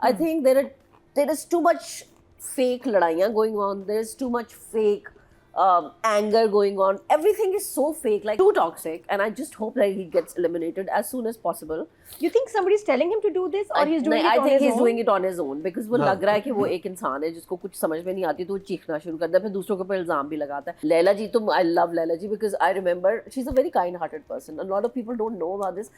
I think there is too much fake लड़ाइयाँ going on. There is too much fake anger going on. Everything is so fake, like too toxic, and I just hope that he gets eliminated as soon as possible. You think somebody's telling him to do this, or he's doing it on his own? I think he's doing it on his oon because वो लग रहा है कि वो एक इंसान है जिसको कुछ समझ में नहीं आती तो वो चीखना शुरू करता है, फिर दूसरों के ऊपर इल्जाम भी लगाता है. लैला जी तो I love Laila ji because I remember she's a very kind-hearted person. A lot of people don't know about this.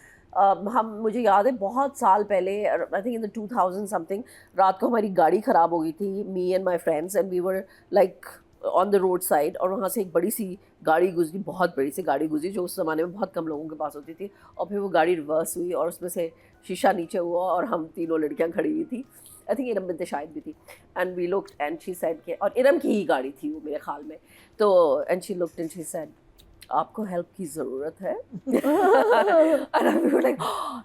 मुझे याद है बहुत साल पहले, I think in the 2000 something, रात को हमारी गाड़ी खराब हो गई थी, me and my friends, and we were like on the road side, और वहाँ से एक बड़ी सी गाड़ी गुजरी, बहुत बड़ी सी गाड़ी गुजरी जो उस ज़माने में बहुत कम लोगों के पास होती थी, और फिर वो गाड़ी रिवर्स हुई और उसमें से शीशा नीचे हुआ और हम तीनों लड़कियाँ खड़ी हुई थी. आई थिंक इरम बिनते शाहिद भी थी. And we looked and she said के, और इरम की ही गाड़ी थी वो मेरे ख्याल में, तो and she looked and she said आपको हेल्प की ज़रूरत है.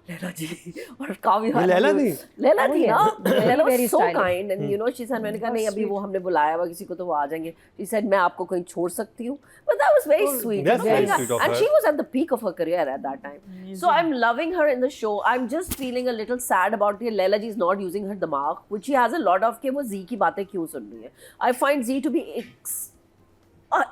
लैला जी, और काफ़ी लैला थी ना, Laila was so kind and you no she said, मैंने कहा नहीं अभी वो हमने बुलाया हुआ किसी को तो वो आ जाएंगे. शी सेड मैं आपको कहीं छोड़ सकती हूँ, but that was very sweet and she was at the peak of her career at that time. So I am loving her in the show. I am just feeling a little sad about it. Laila ji is not using her दिमाग which she has a lot of, कि वो G की बातें क्यों सुन रही है. I find G to be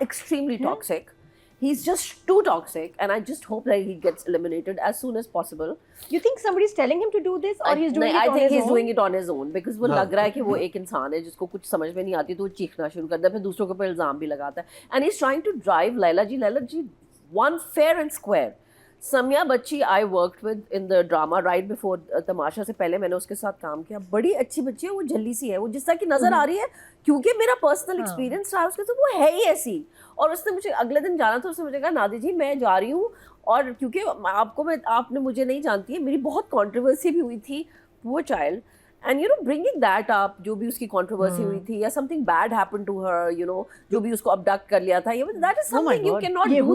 extremely toxic. He's just too toxic, and I just hope that he gets eliminated as soon as possible. You think somebody's telling him to do this, or he's doing it on his own? I think he's doing it on his own because वो लग रहा है कि वो एक इंसान है जिसको कुछ समझ में नहीं आती तो वो चीखना शुरू करता है, फिर दूसरों के ऊपर इल्जाम भी लगाता है. And he's trying to drive Laila ji one fair and square. सम्या बच्ची I worked with in the drama right before तमाशा से पहले मैंने उसके साथ काम किया. बड़ी अच्छी बच्ची है, वो जल्दी सी है, वो जिस तरह की नज़र आ रही है, क्योंकि मेरा पर्सनल एक्सपीरियंस रहा उसके, तो वो है ही ऐसी. और उसने मुझे अगले दिन जाना था, उसने मुझे कहा नादी जी मैं जा रही हूँ, और क्योंकि आपने मुझे नहीं जानती है, मेरी बहुत कॉन्ट्रोवर्सी भी हुई थी, poor child. And you know bringing that up, जो भी उसकी कंट्रोवर्सी हुई थी या something bad happened to her, you know जो भी उसको अबडक्ट कर लिया था, that is something you can not do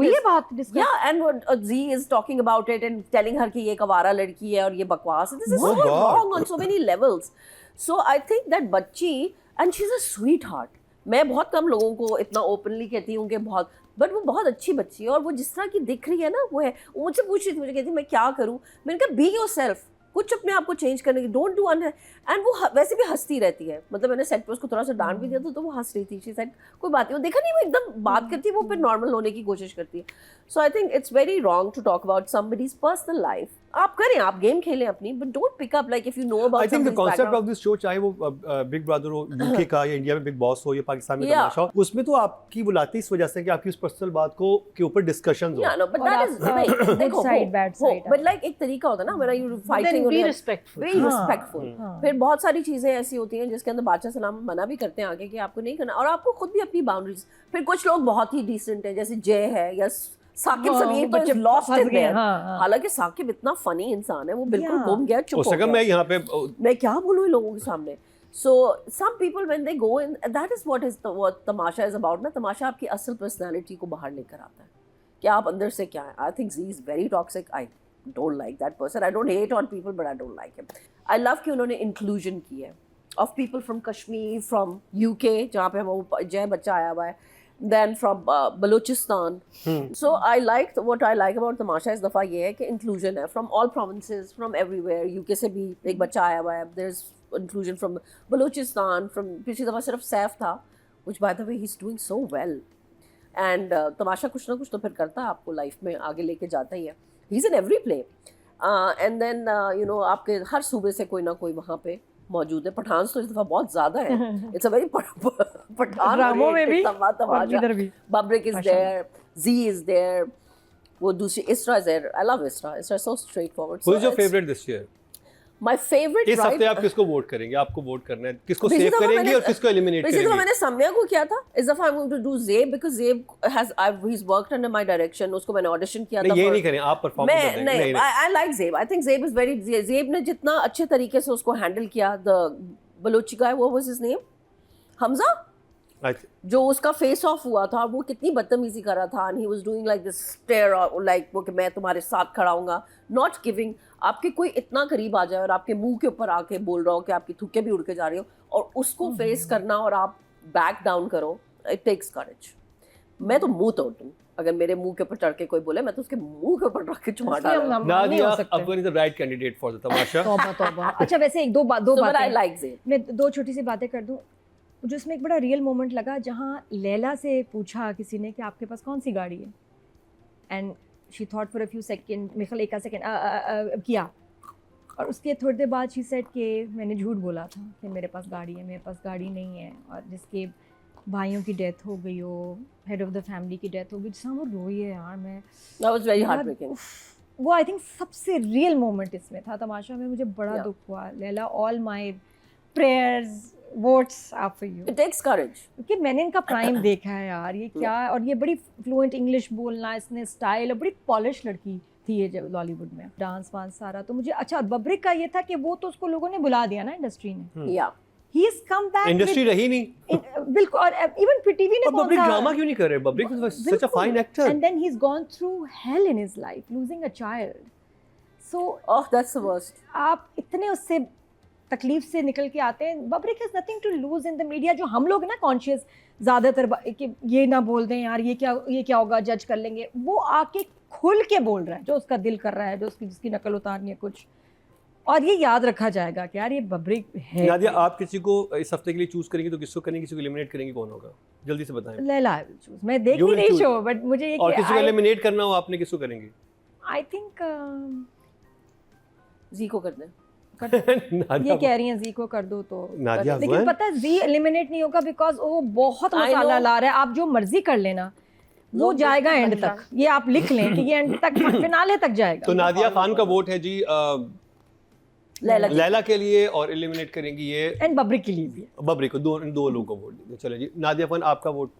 this. Yeah and G is talking about it and telling her कि ये एक आवारा लड़की है और ये बकवास है. This is so wrong on so many levels. So I think that बच्ची, and she is a sweet heart. मैं बहुत कम लोगों को इतना ओपनली कहती हूँ कि बहुत, बट वो बहुत अच्छी बच्ची है, और वो जिस तरह की दिख रही है ना वो है. वो मुझसे पूछ रही थी, मुझे कहती मैं क्या करूँ, मैंने कहा बी योरसेल्फ, कुछ अपने आप को चेंज करने की, डोंट डू अन. एंड वो वैसे भी हंसती रहती है, मतलब मैंने सेट पे उसको थोड़ा सा डांट भी दिया तो वो हंस रही थी. शी सेड कोई बात नहीं, वो देखा नहीं वो एकदम बात करती है, वो फिर नॉर्मल होने की कोशिश करती है. So I think it's very wrong to talk about somebody's personal life. आप करें, आप गेम खेलें अपनी, but don't pick up like if you know about. I think the concept of this show, चाहे वो बिग ब्रदर हो UK का या इंडिया में बिग बॉस हो या पाकिस्तान में तमाशा हो, उसमें तो आपकी बुलाती इस वजह से कि आपकी उस पर्सनल बात को के ऊपर डिस्कशंस हो. या नो, बट दैट इज देखो side bad side, but like एक तरीका होता है ना, when you fighting, very respectful. फिर बहुत सारी चीजें ऐसी होती हैं जिसके अंदर बादशाह सलाम मना भी करते हैं आगे कि आपको नहीं करना, और आपको खुद भी अपनी बाउंड्रीज. फिर कुछ लोग बहुत ही डिसेंट हैं, जैसे जय है या साकिब समीर, बच्चे लॉस्ट इन देयर. हालांकि साकिब इतना फनी इंसान है, वो बिल्कुल गुम गया, चुप हो गया. मैं यहाँ पे मैं क्या बोलूँ लोगों के सामने. So some people when they go in, that is what what Tamasha is about ना. तमाशा आपकी असल पर्सनालिटी को बाहर लेकर आता है कि आप अंदर से क्या है. I think Z is very toxic. I don't like that person. I don't hate on people, but I don't like him. I love कि उन्होंने inclusion की है of people from Kashmir, from UK जहाँ पे वो जय बच्चा आया हुआ है, then from Balochistan. So I liked, what I like about तमाशा इस दफ़ा ये है कि inclusion है from all provinces, from everywhere. UK से भी एक बच्चा आया हुआ है. There's inclusion from Balochistan, from पिछली दफ़ा सिर्फ सैफ था, which by the way he's doing so well. And तमाशा कुछ ना कुछ तो फिर करता है, आपको लाइफ में आगे लेके जाता ही है. He's in every play. And then you know आपके हर सूबे से कोई ना कोई वहाँ पे मौजूद है. पठान तो इस दफा बहुत ज्यादा है. इट्स अ वेरी पठान ड्रामों में भी, इधर भी Babrik is there, G is there, वो दूसरी Isra is there. I love Isra. Isra so straightforward. Who is your favourite this year? My favorite, इस हफ्ते आप किसको वोट करेंगे? आपको वोट करना है, किसको सेव करेंगे और किसको एलिमिनेट करेंगे? इसी दफा मैंने सम्या को किया था. इस दफा I'm going to do Zeb because Zeb he's worked under my direction. उसको मैंने ऑडिशन किया था. ये नहीं करें, आप परफॉर्म कर देंगे. नहीं, I like Zeb. I think Zeb is very, Zeb ने जितना अच्छे तरीके से उसको हैंडल किया, the Balochi guy, what was his name? Hamza, जो उसका फेस ऑफ हुआ था, वो कितनी बदतमीजी कर रहा था. And he was doing like this stare, like वो कि मैं तुम्हारे साथ खड़ा हूँगा, नॉट गिविंग. आपके कोई इतना करीब आ जाए और आपके मुंह के ऊपर आके बोल रहा हो कि आपकी थुक्के भी उड़ के जा रही हो, और उसको फेस करना और आप बैक डाउन करो, इट टेक्स करेज. मैं तो मुंह तोड़ दूँ. अगर मेरे मुंह के ऊपर चढ़ के कोई बोले मैं तो उसके मुंह के ऊपर रख के चुमा इसलिए हम डालूंगा। हम नहीं नादिया हो सकते। Afghan is the right candidate for the Tamasha. तौबा तौबा। अच्छा वैसे एक दो So, but I बातें like Zayn. मैं दो छोटी सी बातें कर दूं। मुझे उसमें एक बड़ा रियल मोमेंट लगा जहाँ लैला से पूछा किसी ने कि आपके पास कौन सी गाड़ी है, and she thought for a few second, मेरे ख्याल एक सेकंड किया, और उसके थोड़ी देर बाद शी सेड कि मैंने झूठ बोला था कि मेरे पास गाड़ी है, मेरे पास गाड़ी नहीं है, और जिसके भाइयों की डेथ हो गई हो, हेड ऑफ द फैमिली की डेथ हो गई, जिसमें वो रोई है यार। मैं That was very यार, heartbreaking. वो आई थिंक सबसे रियल मोमेंट इसमें था तमाशा में। मुझे बड़ा Yeah. दुख हुआ। Laila, all my prayers, votes are for you, It takes courage. क्योंकि मैंने इनका प्राइम देखा है यार। ये क्या, और ये बड़ी फ्लुएंट इंग्लिश बोलना, इसने स्टाइल, और बड़ी पॉलिश लड़की थी ये जब बॉलीवुड में, डांस वांस सारा। तो मुझे अच्छा बब्रिक का ये था कि वो तो उसको लोगों ने बुला दिया ना इंडस्ट्री ने, Yeah. He is come back industry रही नहीं। बिल्कुल। और इवन पृथ्वी ने और बब्रिक ड्रामा क्यों नहीं कर रहे? Babrik is such a fine actor. And then he is gone through hell in his life, losing a child. So Oh, that's the worst. आप इतने उससे तकलीफ से निकल के आते हैं। Babrik has nothing to lose in the media, जो हम लोग ना कॉन्शियस ज़्यादातर कि ये ना बोल दें यार, ये क्या होगा, जज कर लेंगे। वो आके खुल के बोल रहा है जो उसका दिल कर रहा है, जो जिसकी नकल उतारनी है कुछ, और ये याद रखा जाएगा कि यार ये बब्रिक है। नादिया, आप किसी को इस हफ्ते के लिए चूज करेंगे तो किसको करेंगे, किसी को एलिमिनेट करेंगे, कौन होगा? जल्दी से बताएं। Laila I will choose. मैं देख You ही will नहीं choose. शो, बट मुझे ये और किसी को एलिमिनेट करना हो, आपने किसको करेंगे? आई थिंक जी को कर दे। नादिया ये कह रही हैं जी को कर दो तो नादिया लेकिन अफगान? पता है जी एलिमिनेट नहीं होगा, बिकॉज वो बहुत I मसाला know. ला रहा है। आप जो मर्जी कर लेना, वो लोग जाएगा देखते एंड बन तक। ये आप लिख लें कि ये एंड तक फिनाले तक जाएगा। तो नादिया खान का वोट है जी लैला की। लैला के लिए, और एलिमिनेट करेंगी ये एंड बब्रिक के लिए भी। बब्रिक को। दो लोगों को वोट देंगे। चले जी, नादिया खान आपका वोट?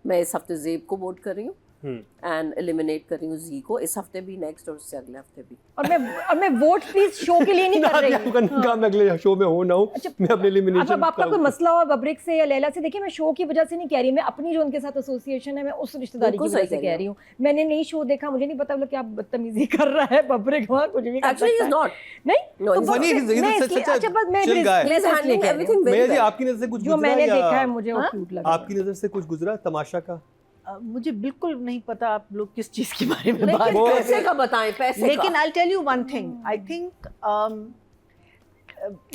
मैं इस हफ्ते ज़ेब को वोट कर रही हूँ हम्म। एंड एलिमिनेट कर रही हूँ जी को, इस हफ्ते भी, नेक्स्ट और उससे अगले हफ्ते भी। और मैं वोट प्लीज शो के लिए नहीं कर रही नादिया हूँ। अफगान ने कहा मैं अगले शो में हो ना हूँ, अच्छा, मैं अपने एलिमिनेशन अब आपका कोई मसला हो बब्रिक से या लैला से, देखिए मैं शो की वजह से नहीं कह रही, मैं अपनी जो उनके साथ एसोसिएशन है, मैं उस रिश्तेदारी की बिल्कुल वजह सही से कह कह रही रही हूँ। मैंने नहीं शो देखा, मुझे नहीं पता वो लोग क्या बदतमीजी कर रहा है बब्रिक, वहाँ कुछ भी कर Actually, सकता he's है। not. नहीं No, तो he's funny, बब्रिक- he's मैं such इसलिए- a अच्छा बस मैं chill guy. He's handling everything very मैं जी, well. आपकी नजर से कुछ जो गुजरा मैंने या देखा है मुझे वो हाँ? क्यूट लगा। आपकी नजर से कुछ गुजरा तमाशा का? मुझे बिल्कुल नहीं पता आप लोग किस चीज़ के बारे में बात लेकिन वो- पैसे का बताएं, पैसे लेकिन का। I tell you one thing, I think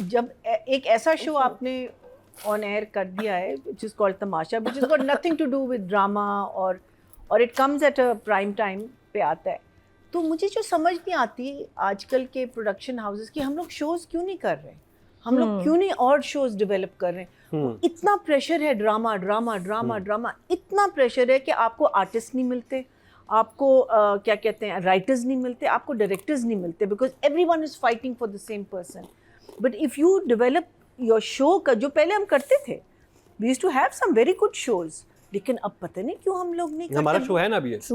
जब एक ऐसा शो आपने ऑन एयर कर दिया है which is called Tamasha, which is got nothing to do with drama, और it comes at a prime time पे आता है, तो मुझे जो समझ नहीं आती आजकल के प्रोडक्शन हाउसेस की, हम लोग शोज़ क्यों नहीं कर रहे, हम लोग क्यों नहीं और शोज़ डेवलप कर रहे हैं। इतना प्रेशर है, ड्रामा ड्रामा ड्रामा ड्रामा, इतना प्रेशर है कि आपको आर्टिस्ट नहीं मिलते, आपको क्या कहते हैं, राइटर्स नहीं मिलते, आपको डायरेक्टर्स नहीं मिलते, because everyone is fighting for the same person. But if you develop your show का, जो पहले हम करते थे, we used to have some very good shows, लेकिन अब पता नहीं क्यों हम लोग नहीं करते। हमारा शो है ना अभी ये।